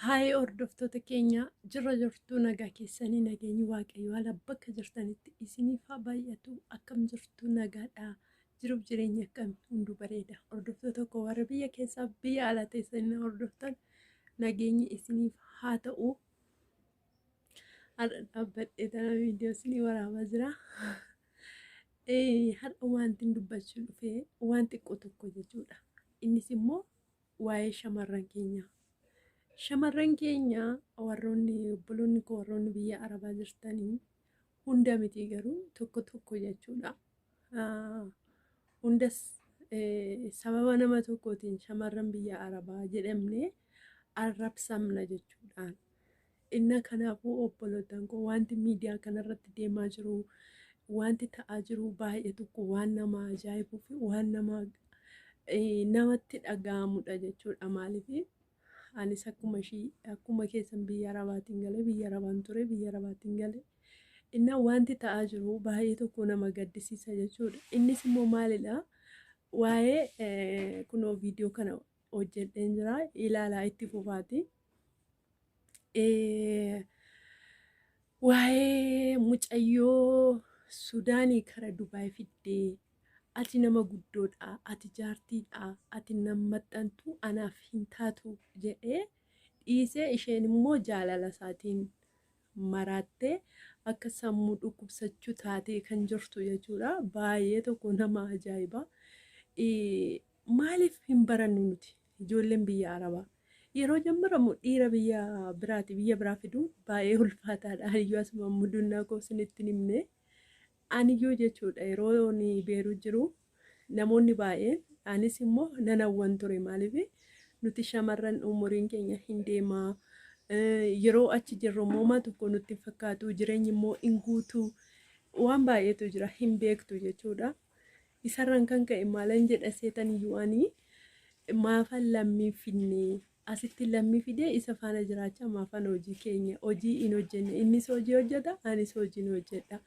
Haay hordoftoota keenya jirra jirtuu nagaa keessanii nageenyi waaqayyo haala bakka jirtanitti isiniif haa baay'atu akkam jirtuu nagaadhaa jiruuf jireenya akkam hunduu bareeda hordoftoota koo warra biyya keessaa biyya alaa teessanii hordoftan nageenyi isiniif haa ta'u. Har'a dhaabbadhee tana viidiyoo isinii waraabaa jira. Har'a wanti dubbachuu dhufee waan xiqqoo tokko jechuudha. Innis immoo waa'ee shamarran keenyaa. Shamarran keenya warroonni obboloonni koo warroonni biyya arabaa jirtanii hunda miti garuu tokko tokko jechuudha. Hundas sababa nama tokkootiin shamarran biyya arabaa jedhamne arrabsamna jechuudhaan. Inna kanaafuu obboloottan koo wanti miidiyaa kanarratti deemaa jiru wanti ta'aa jiru baay'ee tokko waan nama ajaa'ibuu fi waan namatti dhaga'amudha jechuudha. Maaliif anis akkuma keessan biyya arabaatiin galee biyya arabaan ture biyya arabaatiin galee inna wanti ta'aa jiru baay'ee tokko nama gaddisiisa jechuudha. Innis immoo maalidha waa'ee kunoo viidiyoo kana hojjedheen jira ilaalaa itti fufaati. Waa'ee mucayyoo Sudaanii kara Dubaay fiddee ati nama guddoodha, ati jaartiidha, ati nammaxxantu anaaf hin taatu jedhee dhiisee isheen immoo jaalala isaatiin maraattee akka sammuu dhukkubsachuu taatee kan jirtu jechuudha. Baay'ee tokko nama ajaa'iba. Maaliif hin barannu nuti ijoolleen biyya arabaa? Yeroo jammaramu dhiira biyya biraa fidu baay'ee ulfaataadha. Iyyuu asuma mudunnaa koo isinitti himne. Aniyyuu jechuudha yeroo ni beeru jiru namoonni baay'een anis immoo nan hawwan ture. Maaliif nuti shamarran umuriin keenya hin deemaa yeroo achi jirru moomaa tokko nutti fakkaatu jireenyi immoo hin guutu waan baay'eetu jira hin beektu jechuudha. Isarraan kan ka'e maalan jedha seetan iyyuu ani maafan lammii finnee asitti lammii fidee isa faana jiraachaa maafan hojii keenya hojii hin hojjenne innis hojii hojjeta anis hojii hojjedha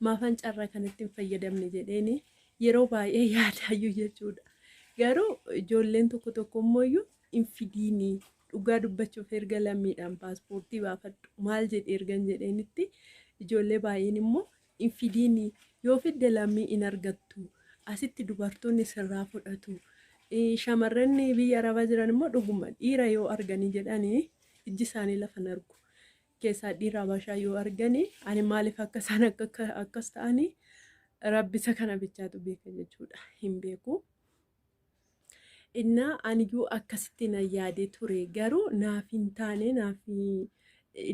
maafan carraa kanatti hin fayyadamne jedheeni yeroo baay'ee yaadaayyuu jechuudha. Garuu ijoolleen tokko immoo hin fidiini dhugaa dubbachuuf erga lammiidhaan paaspoortii baafadhu maal jedhe ergan jedheenitti ijoollee baay'een immoo hin fidiini yoo fidde lammii hin argattu asitti dubartoonni sirraa fudhatu. Shamarran biyya arabaa jiran immoo dhuguma dhiira yoo arganii jedhanii ijji isaanii lafan argu. Keessaa dhiira habashaa yoo arganii ani maaliif akka isaan akkas ta'anii rabbisa kana bichaatu beeka jechuudha. Hin beeku. Innaa aniyyuu akkasitti na yaadee ture garuu naaf hin taane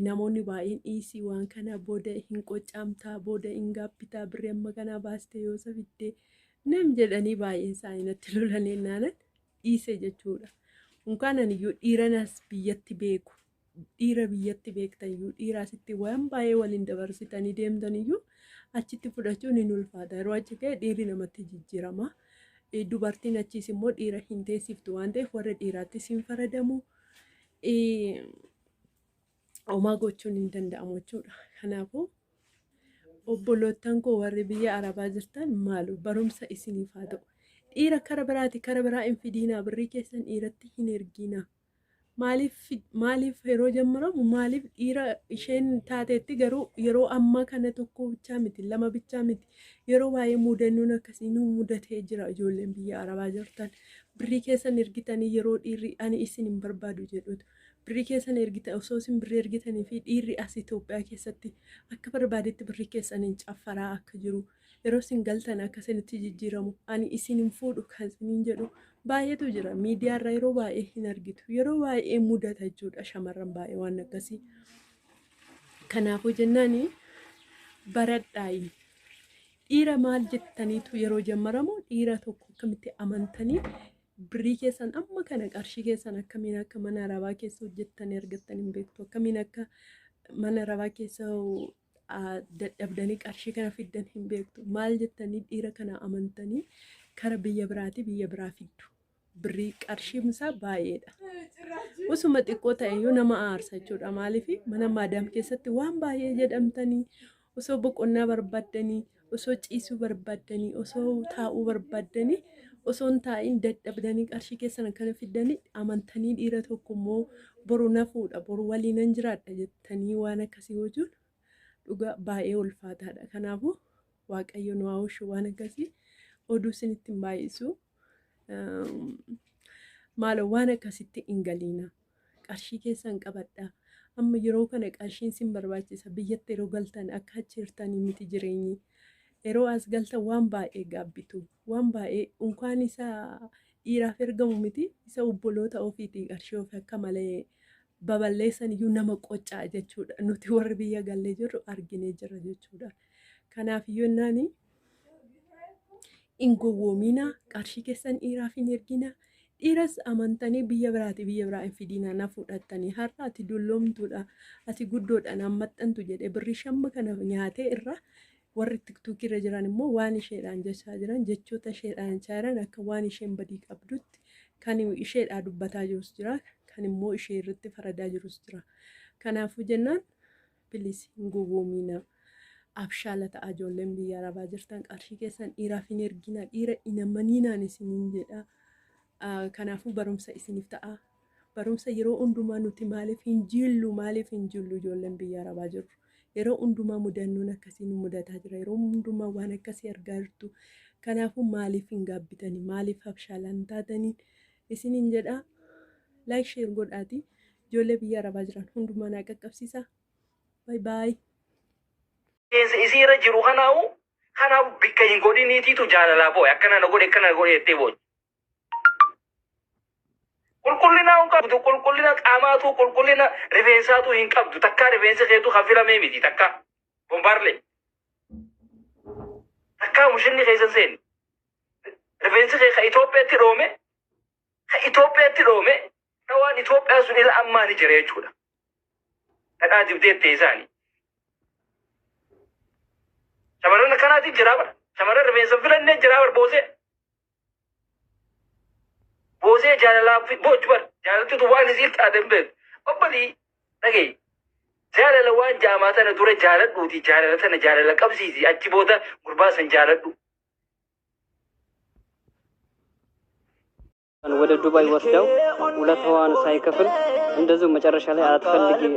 namoonni baay'een dhiisii waan kana booda hin qoccamtaa booda hin gaabbitaa birrii amma kanaa baastee yoo safittee nam jedhanii baay'een isaanii natti lolanii naanan dhiise jechuudha. Unkaan aniyyuu dhiiranas biyyatti beeku dhiira biyyatti beektaniyyuu dhiiraasitti waan baay'ee waliin dabarsitanii deemtaniyyuu achitti fudhachuun hin ulfaata. Yeroo achi ka'e dhiirri namatti jijjiirama. Dubartiin achiis immoo dhiira hin teessiftu waan ta'eef warra dhiiraattis hin faradamu. Homaa gochuun hin danda'amu jechuudha. Kanaafuu obboloottan koo warri biyya arabaa jirtan maalu barumsa isiniif haa ta'u. Dhiira kara biraa hin fidiinaa birrii keessan dhiiratti hin ergiinaa. Maaliif yeroo jammaramu maaliif dhiira isheen taateetti garuu yeroo ammaa kana tokko bichaa miti lama bichaa miti yeroo baay'ee mudannoon akkasii nu mudatee jira. Ijoolleen biyya arabaa jirtan birrii keessan ergitanii yeroo dhiirri ani isin hin barbaadu jedhutu birrii keessan ergitan osoo isin birrii ergitanii fi dhiirri as Itoophiyaa keessatti akka barbaadetti birrii keessan hin caffaraa akka jiru yeroo isin galtan akkasinitti jijjiiramu ani isin hin fuudhu kan isiniin jedhu baay'eetu jira. Miidiyaarra yeroo baay'ee hin argitu yeroo baay'ee mudata jechuudha shamarran baay'ee waan akkasii. Kanaafuu jennaani baradhaayi dhiira maal jettaniitu yeroo jammaramu dhiira tokko akkamitti amantanii birrii keessan amma kana qarshii keessan akkamiin akka mana arabaa keessa hojjettanii argattan hin beektu akkamiin akka mana arabaa keessa dadhabdanii qarshii kana fiddan hin beektu. Maal jettanii dhiira kana amantanii kara biyya biraa fiddu. Birrii qarshiin isaa baay'eedha. Usuma xiqqoo ta'eyyuu nama aarsa jechuudha. Maaliif mana maadaam keessatti waan baay'ee jedhamtanii osoo boqonnaa barbaaddanii osoo ciisuu barbaaddanii osoo taa'uu barbaaddanii osoo hin taa'in dadhabdanii qarshii keessan akkana fiddanii amantanii dhiira tokko immoo boru nafuudha boru waliinan jiraadha jettanii waan akkasii hojuun dhugaa baay'ee ulfaataadha. Kanaafuu waaqayyo nu haawushu waan akkasii oduu isinitti hin baay'isu. Maalo waan akkasitti hin galiina. Qarshii keessan qabadhaa. Amma yeroo kana qarshiin sin barbaachisa. Biyyatti yeroo galtan akka achi jirtanii miti jireenyi. Yeroo as galtan waan baay'ee gaabbitu. Waan baay'ee unkaan isa dhiiraaf ergamu miti. Isa obboloota ofiitii qarshii ofii akka malee baballeessan iyyuu nama qoccaa jechuudha. Nuti warri biyya gallee jirru arginee jira jechuudha. Kanaaf iyyuu naani hin gowwoomina. Qarshii keessan dhiiraaf hin ergina. Dhiiras amantanii biyya biraati biyya biraa hin fidina na fudhattanii har'a ati dulloomtuudha ati guddoodha nan maxxantu jedhee birrii 5 kana nyaatee irra warri tiktook irra jiran immoo waan isheedhaan jechaa jiran jechoota isheedhaan jiran akka waan isheen badii qabdutti kan isheedhaa dubbataa jirus jira kan immoo ishee irratti faradaa jirus jira. Kanaafuu jennaan bilis hin gowwoomina. Abshaala ta'a ijoolleen biyya arabaa jirtan qarshii keessan dhiiraaf hin ergina. Dhiira hin amaninaan isiniin jedha. Kanaafuu barumsa isiniif ta'a. Barumsa yeroo hundumaa nuti maaliif hin jillu ijoolleen biyya arabaa jirru. Yeroo hundumaa mudannoon akkasii nu mudataa jira. Yeroo hundumaa waan akkasii argaa jirtu. Kanaafuu maaliif hin gaabbitanii maaliif abshaalaan taatanii isiniin jedha. Like share godhaati. Ijoollee biyya arabaa jiran hundumaa naa qaqqabsiisa. Bye bye. Isiira jiru kanaaf bikka hin godhiniitiitu jaalalaa boo'e akkana na godhe jettee boo'e. Qulqullina hin qabdu qulqullina qaamaatu qulqullina rifeensaatu hin qabdu takka rifeensi keetu hafilamee miti takka bombaarlee takka mushinni keessan seen rifeensi kee ka Itoophiyaatti dhoome na waan Itoophiyaa sun ila ammaa ni jira jechuudha. Dhadhaa dibdeettee isaanii. Shamarran akkanaatiin jira bara. Shamarran rifeensa filannee jira bara boosee. Boosee jaalalaa boochu bara. Jaalattutu waan isiif taatan beeku. Obbolii dhagee. Jaalala waan jaamaa tana dura jaaladhuuti. Jaalala tana jaalala qabsiisi. Achi booda gurbaa san jaaladhu. ወደ ዱባይ ወስደው ውለታዋን ሳይከፍል እንደዚሁ መጨረሻ ላይ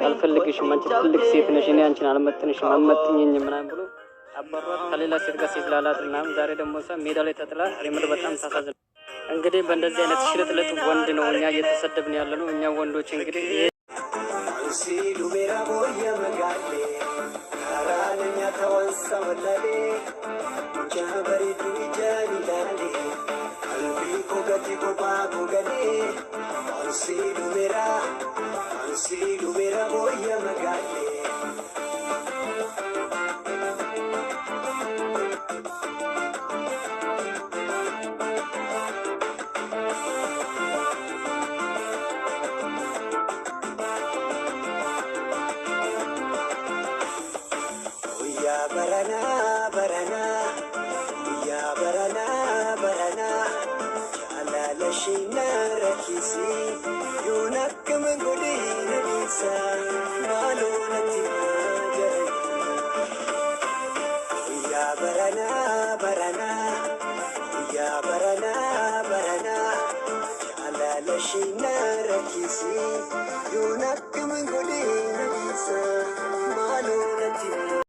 አልፈልግሽም አንቺ ትልቅ ሴት ነሽ እኔ አንቺን አልመጥንሽም አልመጥኝኝ ምናምን ብሎ አባሯት ከሌላ ሴት ጋር ሲላላት ምናምን ዛሬ ደግሞ ሜዳ ላይ ተጥላ ሪምር በጣም ታሳዝን። እንግዲህ በእንደዚህ አይነት ሽልጥልጥ ወንድ ነው እኛ እየተሰደብን ያለ ነው። እኛ ወንዶች እንግዲህ She never kisses you, not coming good.